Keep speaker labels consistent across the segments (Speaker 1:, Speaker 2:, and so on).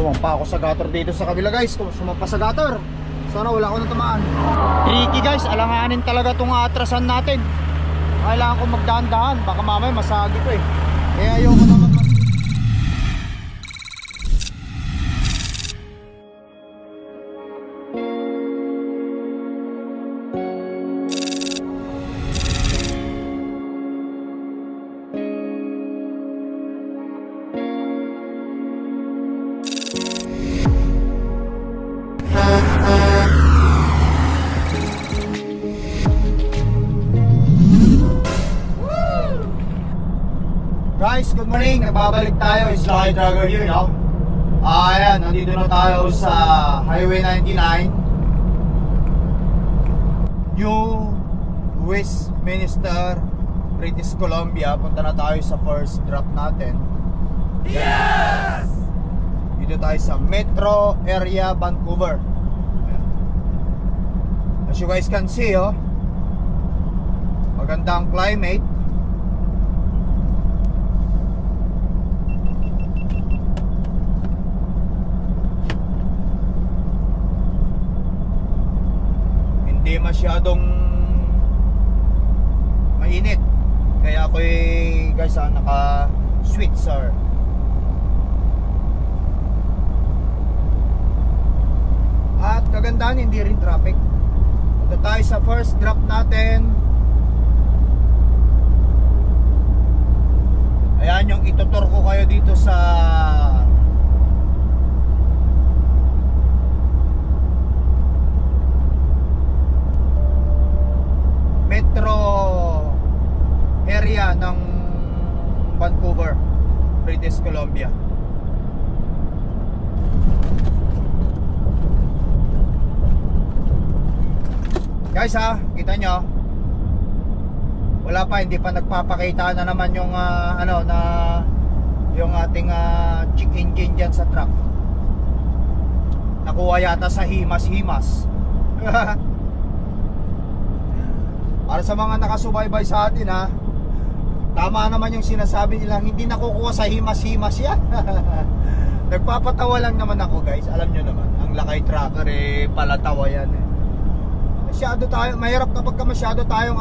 Speaker 1: Sumampa ako sa gutter dito sa kabila guys. Sumampa sa gutter. Sana wala ko natamaan. Tricky guys, alanganin talaga itong atrasan natin. Kailangan ko magdahan-dahan. Baka mamaya masagi ko eh. Kaya ayoko naman. Guys, good morning. Nagbabalik tayo. It's Lucky Dragger here, no? Ayan, nandito na tayo sa Highway 99, New Westminster, British Columbia. Punta na tayo sa first drop natin. Yes! Dito tayo sa Metro Area, Vancouver. Ayan. As you guys can see, oh, magandang climate. Hindi masyadong mainit. Kaya ako guys naka sweatshirt. At kagandahan, hindi rin traffic. Punta tayo sa first drop natin. Ayan yung itutur ko kayo dito sa Metro area ng Vancouver, British Columbia. Guys kita nyo, wala pa, hindi pa nagpapakita na naman yung yung ating check engine dyan sa truck. Nakuha yata sa himas-himas. Para sa mga nakasubaybay sa atin tama naman yung sinasabi nilang hindi nakukuha sa himas-himas yan. Nagpapatawa lang naman ako guys. Alam nyo naman, ang Lakay Tracker palatawa yan Masyado tayo, mahirap kapag masyado tayong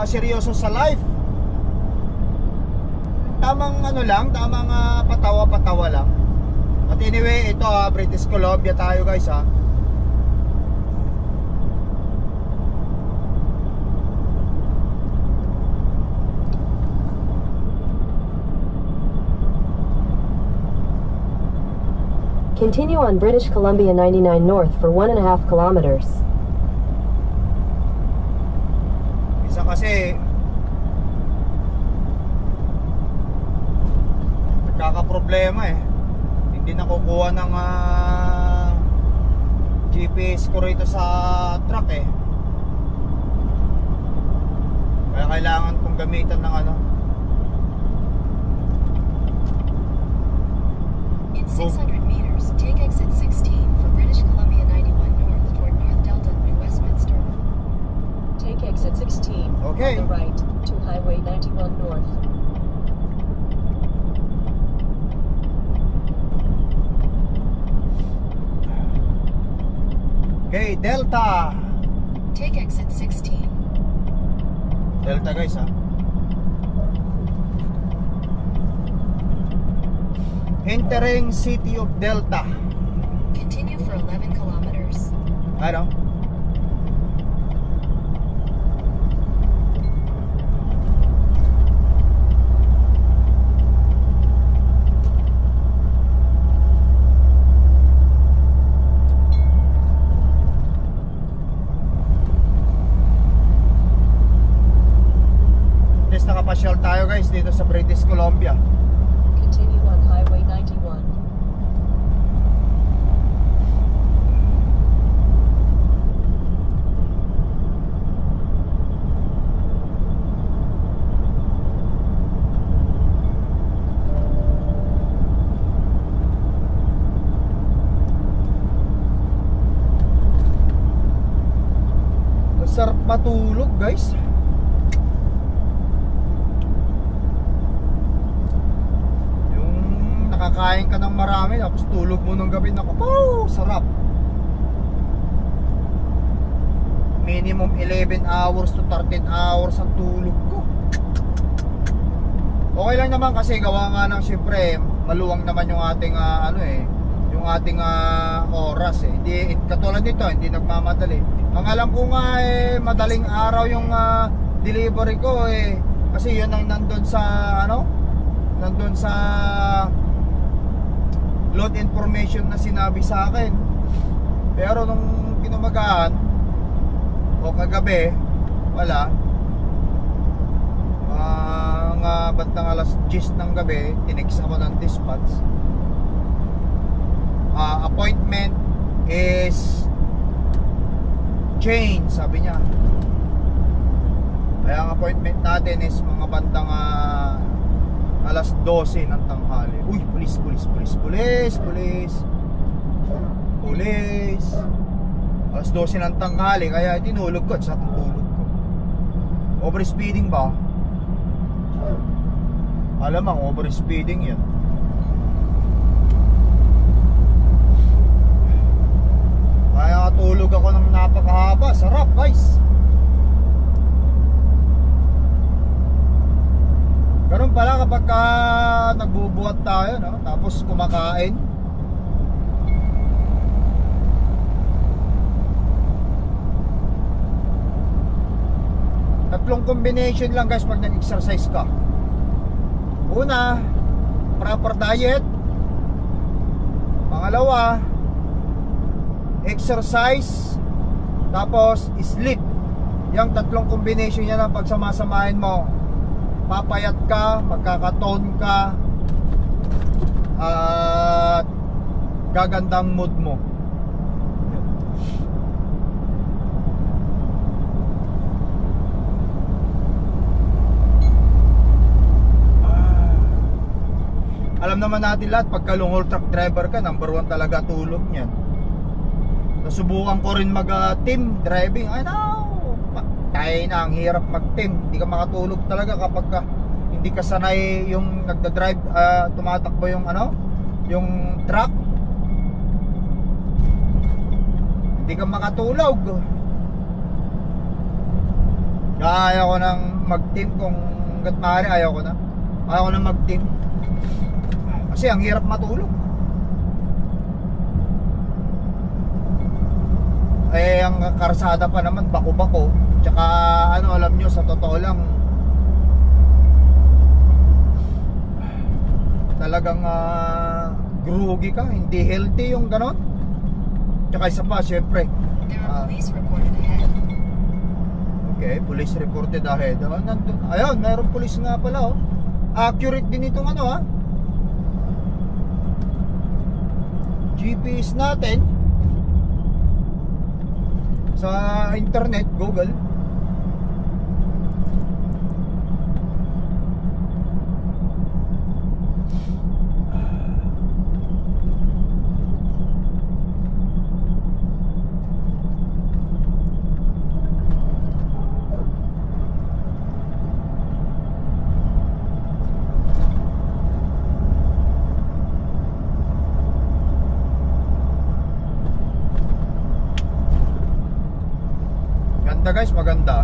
Speaker 1: seryoso sa life. Tamang tamang patawa-patawa lang. But anyway, ito British Columbia tayo guys
Speaker 2: Continue on British Columbia 99 North for 1.5 kilometers.
Speaker 1: Isa kasi nagkakaproblema hindi nakukuha ng GPS ko rito sa truck kaya kailangan kong gamitan ng
Speaker 3: In 600 meters, take exit 16 for British Columbia 91 North toward North Delta, New Westminster. Take exit 16
Speaker 1: okay.
Speaker 3: On the right to Highway 91 North.
Speaker 1: Okay, Delta.
Speaker 3: Take exit 16.
Speaker 1: Delta guys Entering city of Delta.
Speaker 3: Continue for 11 kilometers.
Speaker 1: Nakapasyal tayo guys dito sa British Columbia.
Speaker 3: Continue on Highway 91.
Speaker 1: Masarap matulog guys. Nakakain ka ng marami namin, tapos tulog mo ng gabi. Naku, sarap. Minimum 11 hours to 13 hours ang tulog ko. Okay lang naman kasi gawa nga ng siyempre maluwang naman yung ating yung ating oras eh. Hindi katulad nito, hindi nagmamadali. Ang alam ko nga madaling araw yung delivery ko kasi yun ang nandun sa load information na sinabi sa akin. Pero nung kinumagahan o kagabi, wala. Bandang alas 10 ng gabi, tinext ako ng dispatch. Appointment is change, sabi niya. Kaya ang appointment natin is mga bandang alas 12 ng tanghali. Uy, pulis. Alas 12 ng tanghali, kaya tinulog ko at sa tulog ko. Overspeeding ba? Alamang overspeeding yan. Kaya tulog ako ng napakahaba. Sarap guys. Ganun pala kapag nagbubuhat tayo, no? Tapos kumakain. Tatlong combination lang guys pag nag-exercise ka. Una, proper diet. Pangalawa, exercise. Tapos sleep. Yung tatlong combination yan ang pagsamasamahin mo, papayat ka, magkakatone ka, at gagandang mood mo. Alam naman natin lahat, pagka long haul truck driver ka, number 1 talaga tulog niyan. Nasubukan ko rin mag-team driving. Ay no, tayo na, ang hirap mag-team. Hindi ka makatulog talaga kapag hindi ka sanay yung nagda-drive, tumatakbo yung yung truck. Hindi ka makatulog. Kaya ayaw ko nang mag-team kung hanggat maaari, ayaw ko nang mag-team. Kasi ang hirap matulog. Ang karsada pa naman bako-bako. Tsaka alam nyo, sa totoo lang, talagang groggy ka, hindi healthy yung ganon. Tsaka isa pa, syempre,
Speaker 3: There are police reported ahead.
Speaker 1: okay, police reported ahead. Ayun, mayroong police nga pala. Accurate din itong GPS natin sa internet, Google. Guys, maganda.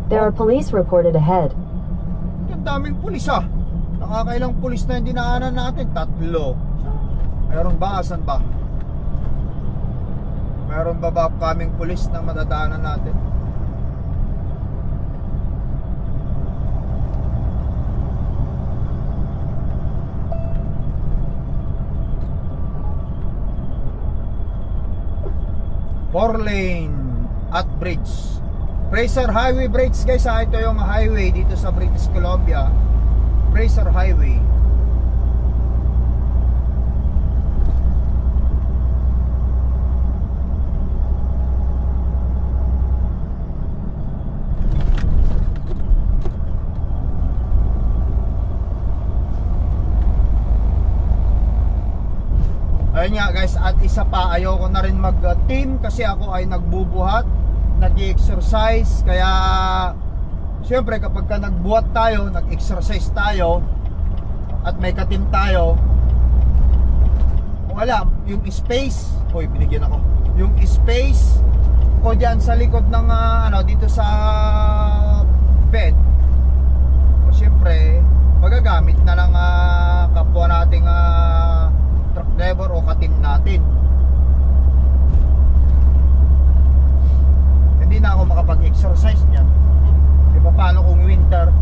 Speaker 2: There are police reported ahead.
Speaker 1: Ang daming pulis Nakakailang pulis na yung dinaanan natin? 3. Meron ba? Asan ba? Meron ba upcoming pulis na madadaanan natin? Four-lane at bridge. Fraser Highway Bridge guys. Ito yung highway dito sa British Columbia. Fraser Highway. Ayun nga guys, at isa pa, ayoko na rin mag-team kasi ako ay nagbubuhat, nag-exercise, kaya syempre kapag ka nagbuhat tayo, nag-exercise tayo at may ka-team tayo, kung alam, yung space, hoy binigyan ako, yung space ko dyan sa likod ng dito sa bed, o syempre magagamit na lang kapwa nating truck driver o ka-team natin. Hindi na ako makapag-exercise niyan. E paano kung winter?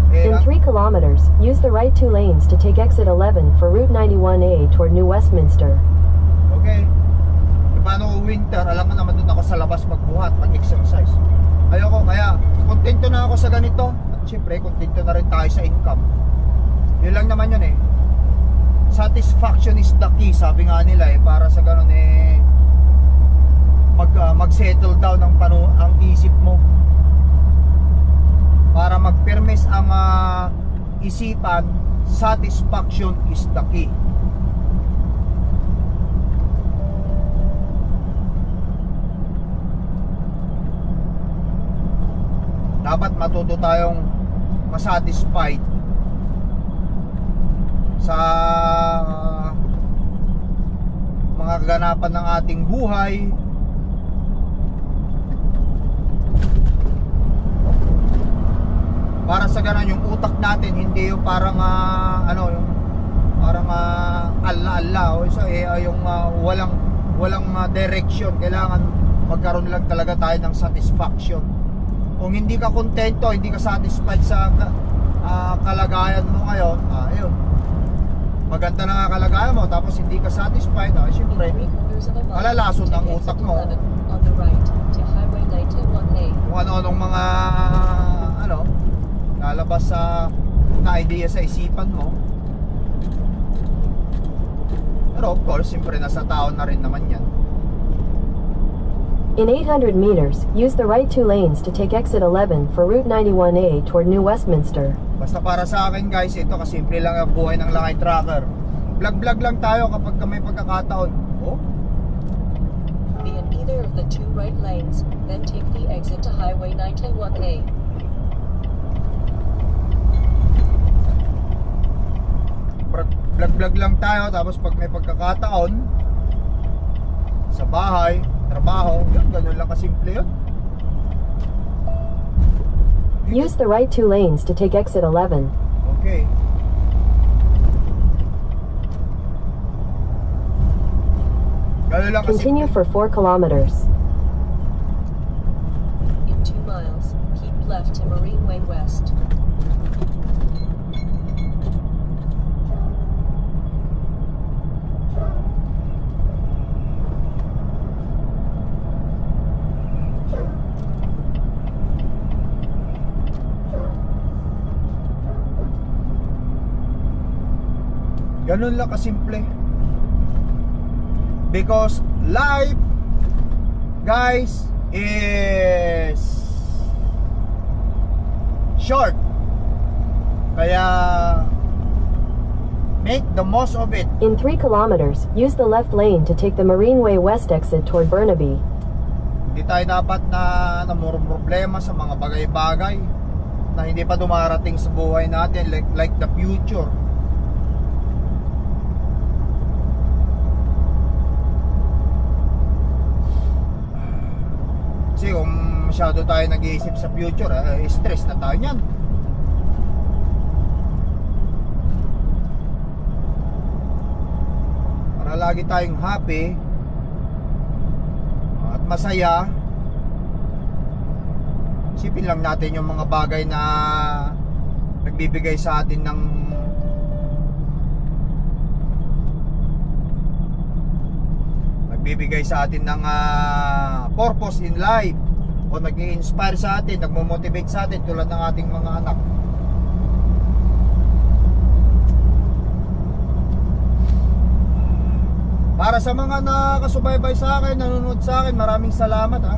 Speaker 2: In 3 kilometers, use the right 2 lanes to take exit 11 for Route 91A toward New Westminster.
Speaker 1: Okay. E paano kung winter? Alam mo naman doon ako sa labas magbuhat, mag-exercise. Ayoko, kaya kontento na ako sa ganito. At syempre, kontento na rin tayo sa income. Yun lang naman yun eh. Satisfaction is the key, sabi nga nila eh. Para sa ganun eh, mag-settle down ang isip mo. Para mag-permis ang isipan, satisfaction is the key. Dapat matuto tayong masatisfied sa mga kaganapan ng ating buhay. Para sa ganun yung utak natin hindi yung parang yung parang alla-alla o so yung walang direction. Kailangan magkaroon lang talaga tayo ng satisfaction. Kung hindi ka kontento, hindi ka satisfied sa kalagayan mo ngayon, ayun, maganda na nga kalagayan mo tapos hindi ka satisfied, syempre malalason ang utak mo kung ano-anong mga lalabas na idea sa isipan mo. Pero of course, siyempre nasa tao na rin naman yan.
Speaker 2: In 800 meters, use the right 2 lanes to take exit 11 for Route 91A toward New Westminster.
Speaker 1: Basta para sa akin guys, ito kasimple lang ang buhay ng Lakay Trucker. Vlog lang tayo kapag may pagkakataon. Oh?
Speaker 3: Be in either of the 2 right lanes, then take the exit to Highway 91A.
Speaker 1: Vlog lang tayo, tapos pag may pagkakataon sa bahay, trabaho, ganun lang kasimple yun.
Speaker 2: Use the right 2 lanes to take exit 11.
Speaker 1: Okay. Ganun lang
Speaker 2: Continue
Speaker 1: kasimple.
Speaker 2: for 4 kilometers.
Speaker 3: In 2 miles, keep left to Marine Way West.
Speaker 1: Ganun lang kasimple. Because life, guys, is short. Kaya make the most of it.
Speaker 2: In 3 kilometers, use the left lane to take the Marine Way West exit toward Burnaby.
Speaker 1: Hindi tayo dapat na problema sa mga bagay-bagay na hindi pa dumarating sa buhay natin, like the future. Kasi kung masyado tayo nag-iisip sa future, stress na tayo niyan. Para lagi tayong happy at masaya, isipin lang natin yung mga bagay na nagbibigay sa atin ng purpose in life, o nag-i-inspire sa atin, nagmo-motivate sa atin tulad ng ating mga anak. Para sa mga nakasubaybay sa akin, nanonood sa akin, maraming salamat ha.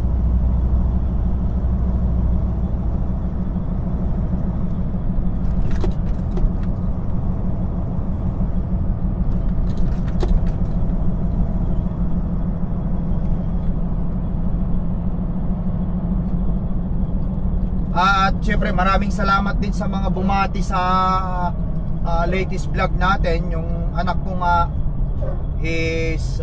Speaker 1: syempre maraming salamat din sa mga bumati sa latest vlog natin. Yung anak ko nga is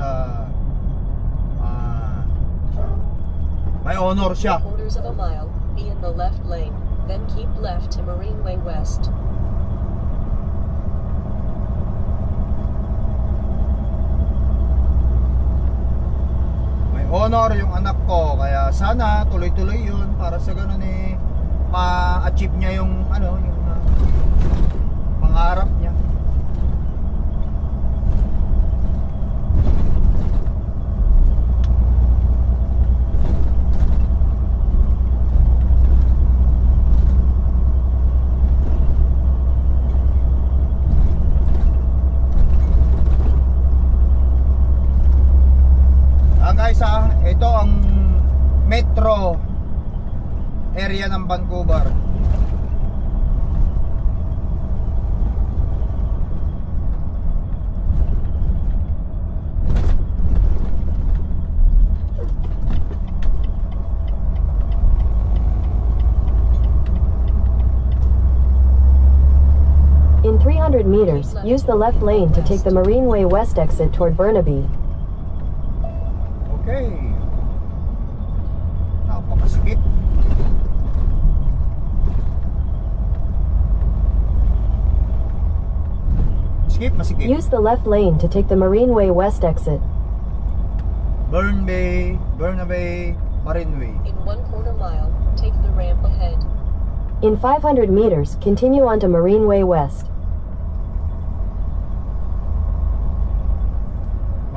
Speaker 1: may honor siya.
Speaker 3: 3/4 of a mile, be in the left lane, then keep left to Marine Way West.
Speaker 1: Honor yung anak ko, kaya sana tuloy-tuloy yun para sa ganun ma-achieve niya yung yung pangarap niya. Guys, ito ang metro area ng Vancouver.
Speaker 2: In 300 meters, use the left lane to take the Marine Way West exit toward Burnaby.
Speaker 1: Okay. Napakasikip. Masikip.
Speaker 2: Use the left lane to take the Marine Way West exit.
Speaker 1: Burnaby, Marine Way.
Speaker 3: In 1/4 mile, take the ramp ahead.
Speaker 2: In 500 meters, continue on to Marine Way West.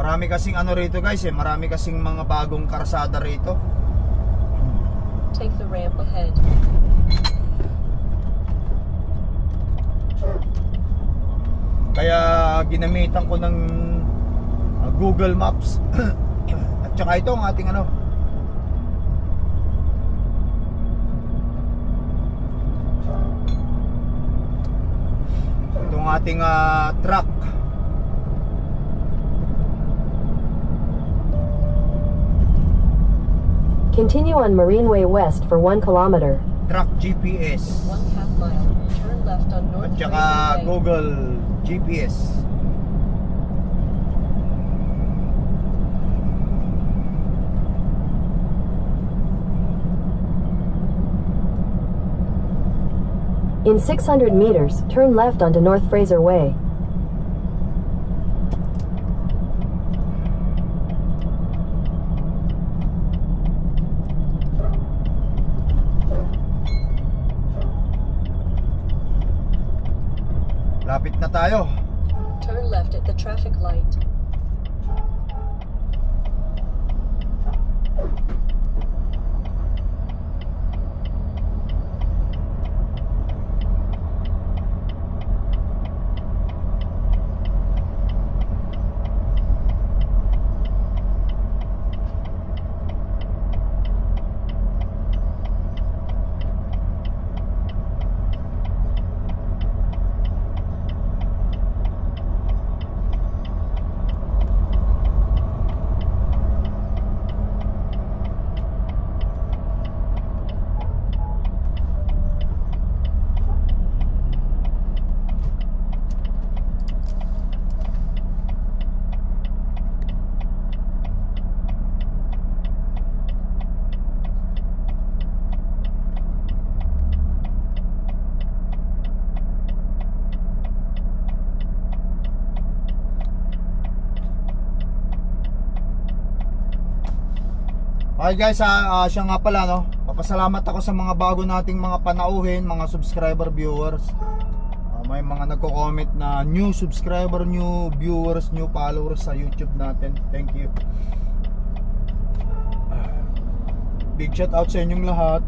Speaker 1: Marami kasing rito guys marami kasing mga bagong karsada rito.
Speaker 3: Take the ramp ahead.
Speaker 1: Kaya ginamitan ko ng Google Maps at saka ito ang ating itong ating truck.
Speaker 2: Continue on Marine Way West for 1 kilometer.
Speaker 1: Truck GPS.
Speaker 3: 1/2 mile, turn left on North
Speaker 1: At saka
Speaker 3: Fraser Way.
Speaker 1: Google GPS.
Speaker 2: In 600 meters, turn left onto North Fraser Way.
Speaker 1: Lapit na tayo.
Speaker 3: Turn left at the traffic light.
Speaker 1: Okay guys, siya nga pala papasalamat ako sa mga bago nating mga panauhin, mga subscriber viewers. May mga nagko-comment na new subscriber, new viewers, new followers sa YouTube natin. Thank you. Big shout out sa inyong lahat.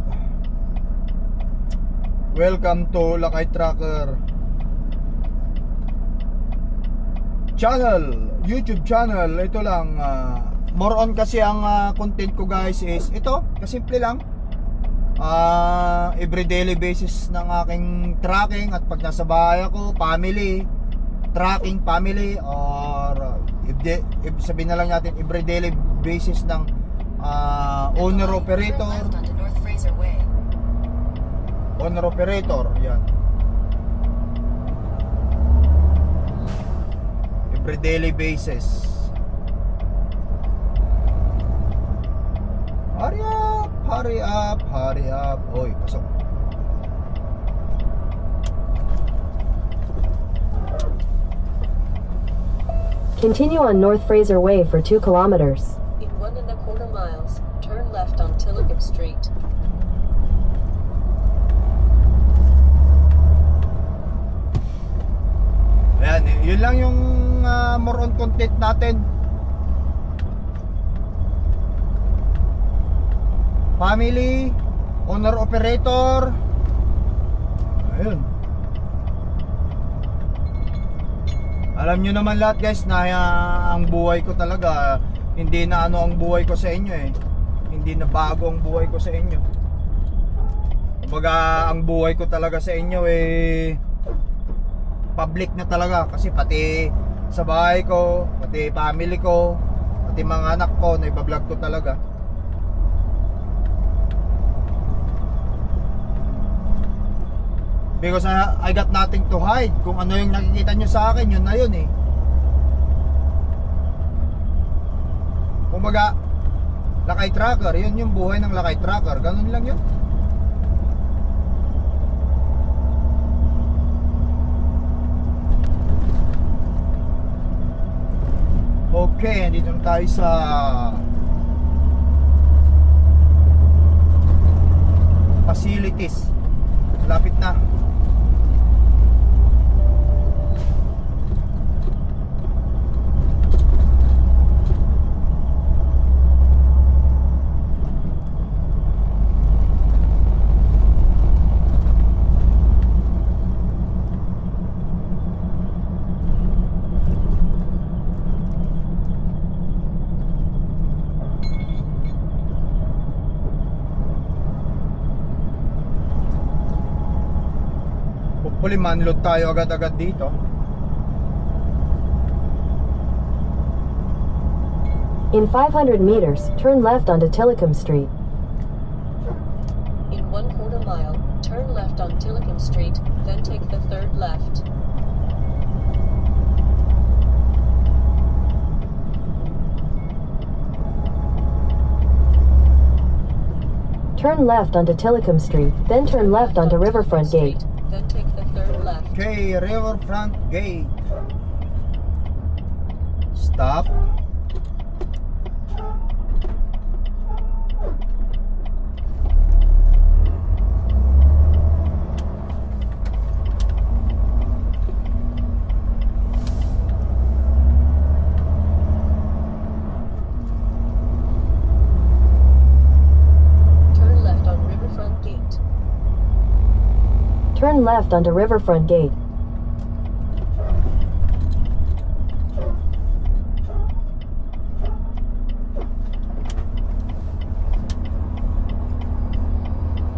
Speaker 1: Welcome to Lakay Tracker channel, YouTube channel. Ito lang, more on kasi ang content ko guys is ito, kasimple lang. Every daily basis ng aking tracking, at pag nasa bahay ako, family tracking, family, or if sabihin na lang natin every daily basis ng owner operator owner operator, yan. Every daily basis. Hurry up, hurry up, hurry up. Oy, pasok.
Speaker 2: Continue on North Fraser Way for 2 kilometers.
Speaker 3: In 1.25 miles, turn left on Tillicum Street.
Speaker 1: Ayan, yun lang yung more on content natin. Family, owner operator. Ayun. Alam nyo naman lahat guys na ang buhay ko talaga hindi na ano ang buhay ko sa inyo eh. Hindi na bago ang buhay ko sa inyo. Kumbaga ang buhay ko talaga sa inyo eh public na talaga kasi pati sa bahay ko, pati family ko, pati mga anak ko na ibablog ko talaga. Because I got nothing to hide. Kung ano yung nakikita nyo sa akin, yun na yun eh. Kumbaga, lakay tracker, yun yung buhay ng lakay tracker. Ganun lang yun. Okay, andito na tayo sa facilities. Lapit na. Hopefully manload tayo agad-agad dito.
Speaker 2: In 500 meters, turn left onto Tillicum Street.
Speaker 3: In 1/4 mile, turn left on Tillicum Street, then take the third left.
Speaker 2: Turn left onto Tillicum Street, then turn left onto Riverfront Gate.
Speaker 3: Then take the third left.
Speaker 1: Okay, Riverfront Gate. Stop.
Speaker 3: Turn left on Riverfront Gate.
Speaker 2: Turn left onto Riverfront Gate.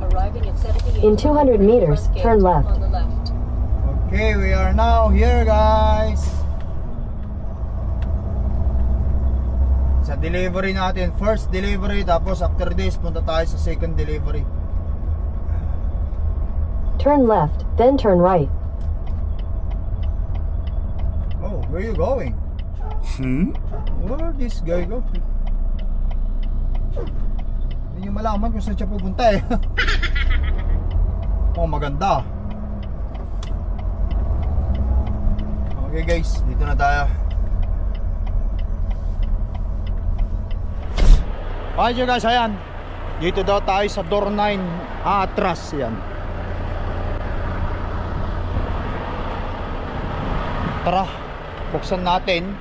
Speaker 3: Arriving at 78.
Speaker 2: In 200 meters,
Speaker 3: Riverfront Gate
Speaker 2: turn left.
Speaker 3: on the left.
Speaker 1: Okay, we are now here guys. Sa delivery natin, first delivery, tapos after this punta tayo sa second delivery.
Speaker 2: Turn left, then turn right.
Speaker 1: Oh, where are you going? Where this guy go? Hindi nyo malaman kung saan siya pupunta eh. Oh, maganda. Okay guys, dito na tayo. Okay guys, ayan. Dito daw tayo sa door 9. Atras yan. Tara, buksan natin.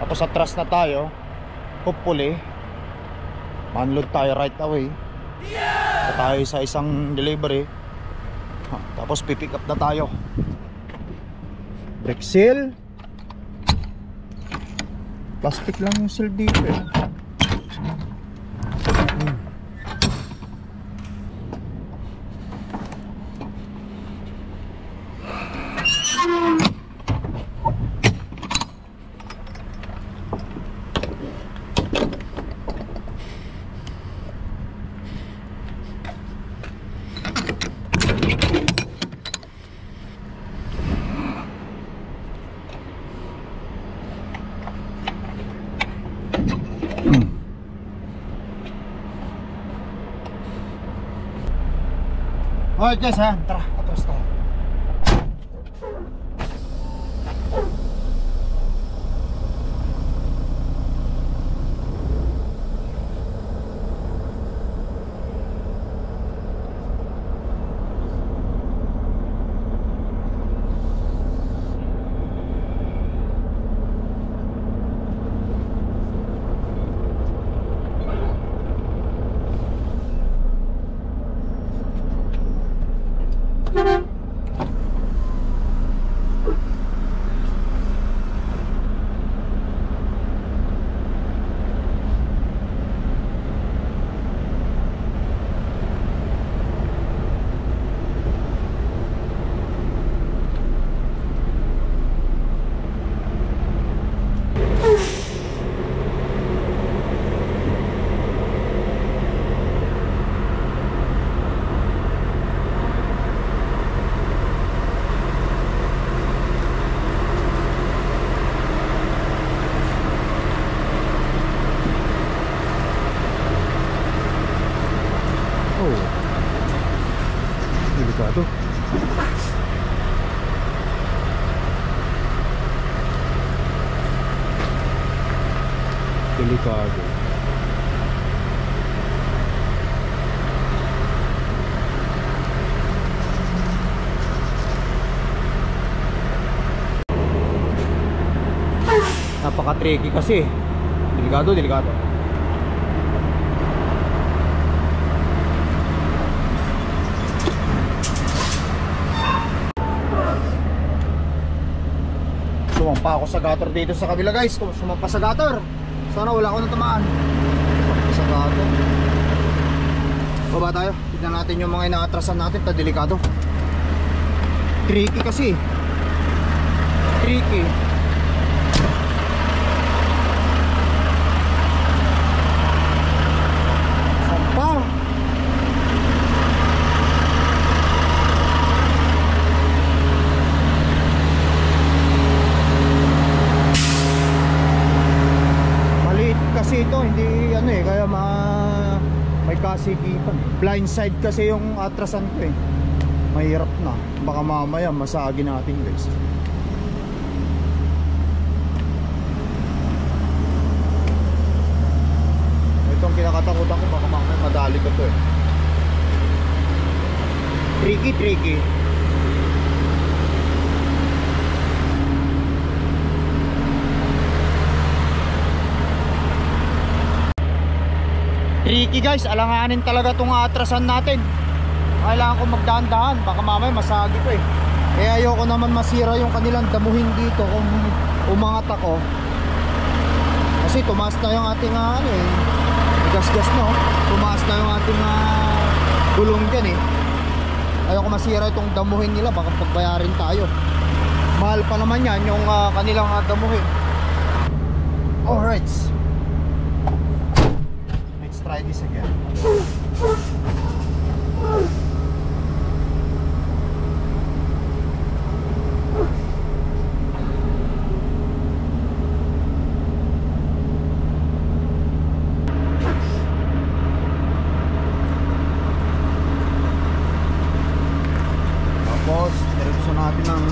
Speaker 1: Tapos atras na tayo. Hopefully manload tayo right away. Yeah! Tayo sa isang delivery. Tapos pipick up na tayo. Brake seal. Plastic lang yung seal dito eh. Alright guys ha, tara, atras tayo.
Speaker 4: Delikado. Delikado.
Speaker 1: Napaka-tricky kasi. Delikado, delikado. Sumampa ako sa gutter dito sa kabila guys. Sumampa sa gutter. Sana wala akong natamaan. Sumampa sa gutter. Baba tayo. Tignan natin yung mga inaatrasan natin. Delikado. Tricky kasi. Tricky. Sumpa. Kasi ito hindi ano eh, kaya may kasikipan. Blindside kasi yung atrasan ko eh. Mahirap na. Baka mamaya masagi natin guys. Itong kinakatakutan ko, baka mamaya madali ko to eh. Tricky, tricky. Tricky guys, alanganin talaga itong atrasan natin. Kailangan ko magdahan-dahan, baka mamaya masagi ko eh. Kaya ayoko naman masira yung kanilang damuhin dito kung umangat ako. Kasi tumaas na yung ating ano eh, gas-gas no. Tumaas na yung ating gulong dyan eh. Ayoko masira itong damuhin nila, baka pagbayarin tayo. Mahal pa naman yan yung kanilang damuhin. Alright, try this again. Tapos, diretso natin ng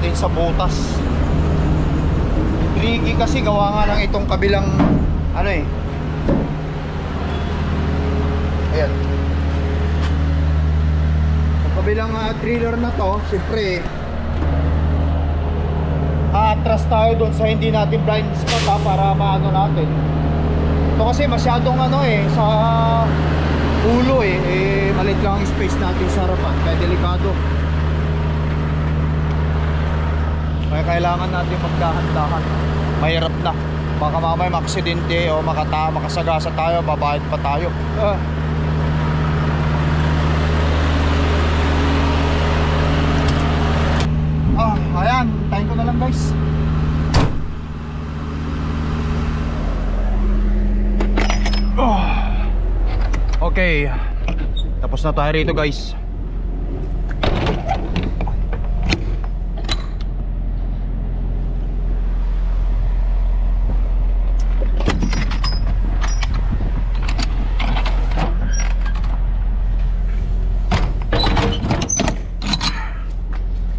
Speaker 1: natin sa butas. Tricky kasi gawa nga lang itong kabilang ano eh. Ayan. Sa kabilang trailer na to, siyempre atras tayo doon sa hindi natin blind spot para maano natin. Ito kasi masyadong ano eh sa ulo eh malit lang ang space natin sa harapan, kaya delikado. Kaya kailangan natin magdahan-dahan. Mahirap na. Baka mamaya maksidente o makasagasa tayo, babayad pa tayo. Ayan, tayo ko na lang guys. Okay. Tapos na tayo rito guys.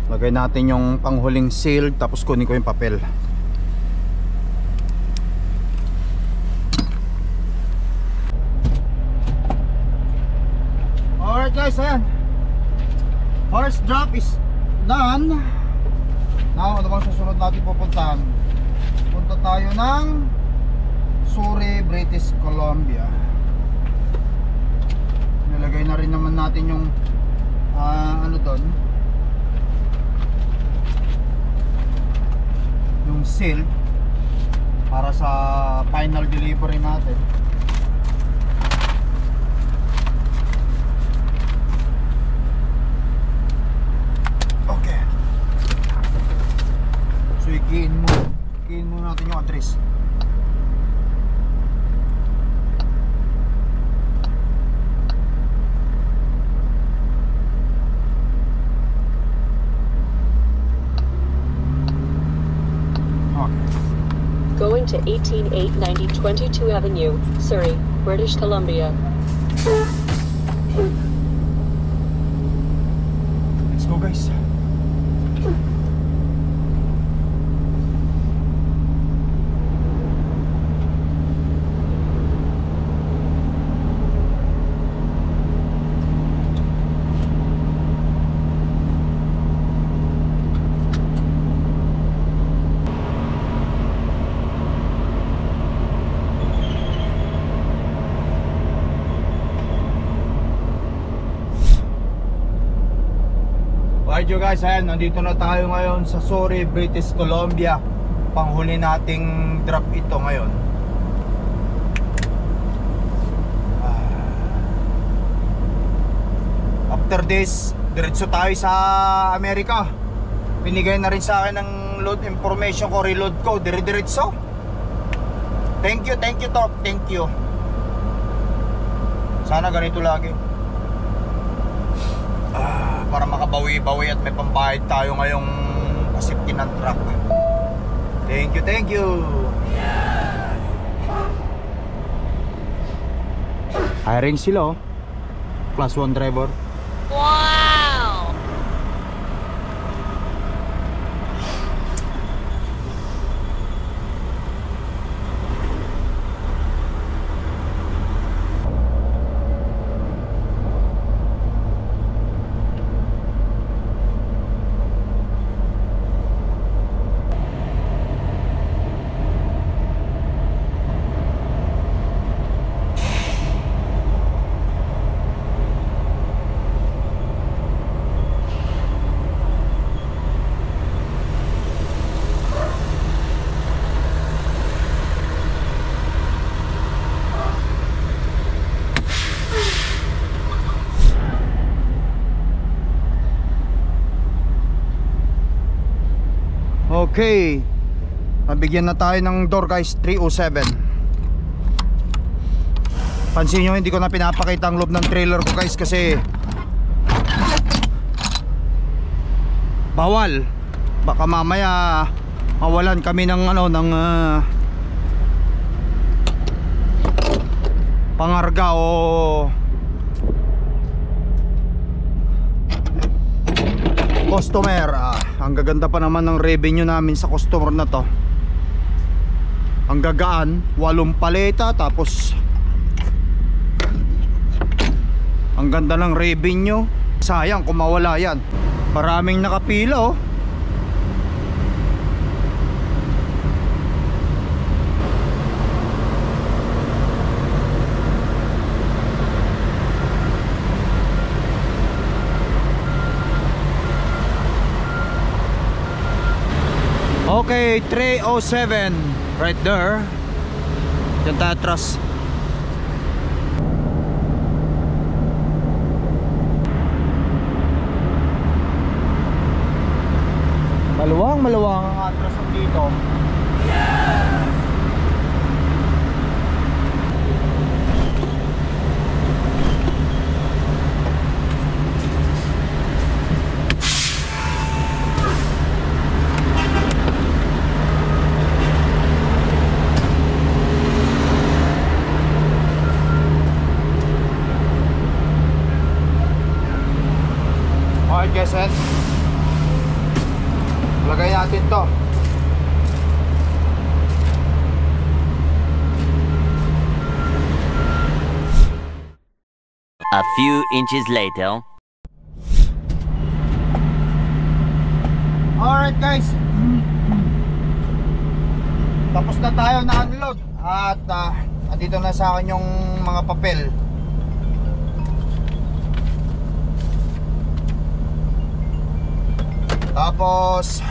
Speaker 1: Lagay natin yung panghuling seal, tapos kunin ko yung papel. Alright guys, ayan. First drop is done. Now, ano bang susunod natin pupuntahan? Punta tayo ng Surrey, British Columbia. Nilagay na rin naman natin yung ano doon, yung seal para sa final delivery natin. Okay. So i-key in mo natin yung address.
Speaker 2: Going to 18890 22 Avenue, Surrey, British Columbia.
Speaker 1: Let's go guys. Alright you guys, ayan, nandito na tayo ngayon sa Surrey, British Columbia. Panghuli nating drop ito ngayon. After this, diretso tayo sa Amerika. Binigay na rin sa akin ng load information ko, reload ko, dire-diretso. Thank you Torp, thank you. Sana ganito lagi. Para makabawi-bawi at may pambayad tayo ngayong pasipti ng truck. Thank you. Hiring sila oh. Class 1 driver.
Speaker 3: Wow!
Speaker 1: Okay, nabigyan na tayo ng door guys, 307. Pansin nyo, hindi ko na pinapakita ang loob ng trailer ko guys kasi bawal. Baka mamaya mawalan kami ng ano, ng pangarga o customer. ang gaganda pa naman ng revenue namin sa customer na to. Ang gagaan, 8 paleta, tapos ang ganda ng revenue. Sayang kung mawala yan. Maraming nakapila oh. Okay, 307 right there. Diyan tayo atras. Maluwang ang atras dito. Okay, Keset. Lagay natin to.
Speaker 4: A few inches later.
Speaker 1: Alright guys, tapos na tayo na unload. At andito na sa akin yung mga papel. Tapos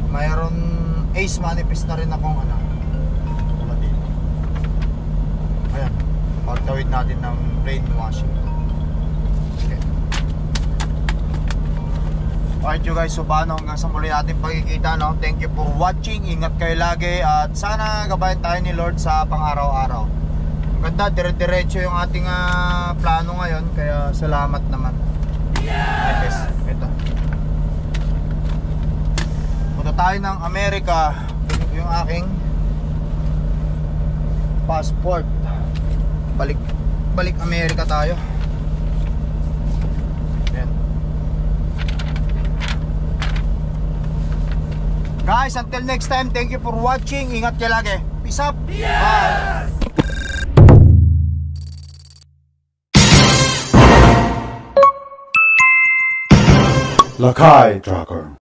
Speaker 1: mayroon Ace manifest na rin akong ano. Wala dito. Ayan, pagtawid natin ng plain washing. Okay. Alright you guys, so paano hanggang sa muli natin pagkikita, no? Thank you for watching. Ingat kayo lagi at sana gabayan tayo ni Lord sa pang-araw-araw. Ang ganda, dire-diretso yung ating plano ngayon. Kaya salamat naman. Alright guys, ito. Punta tayo ng Amerika. Ito yung aking passport. Balik Amerika tayo. Ayan. Guys, until next time, thank you for watching. Ingat kayo lagi. Peace up. Bye.
Speaker 5: Lakai Tracker.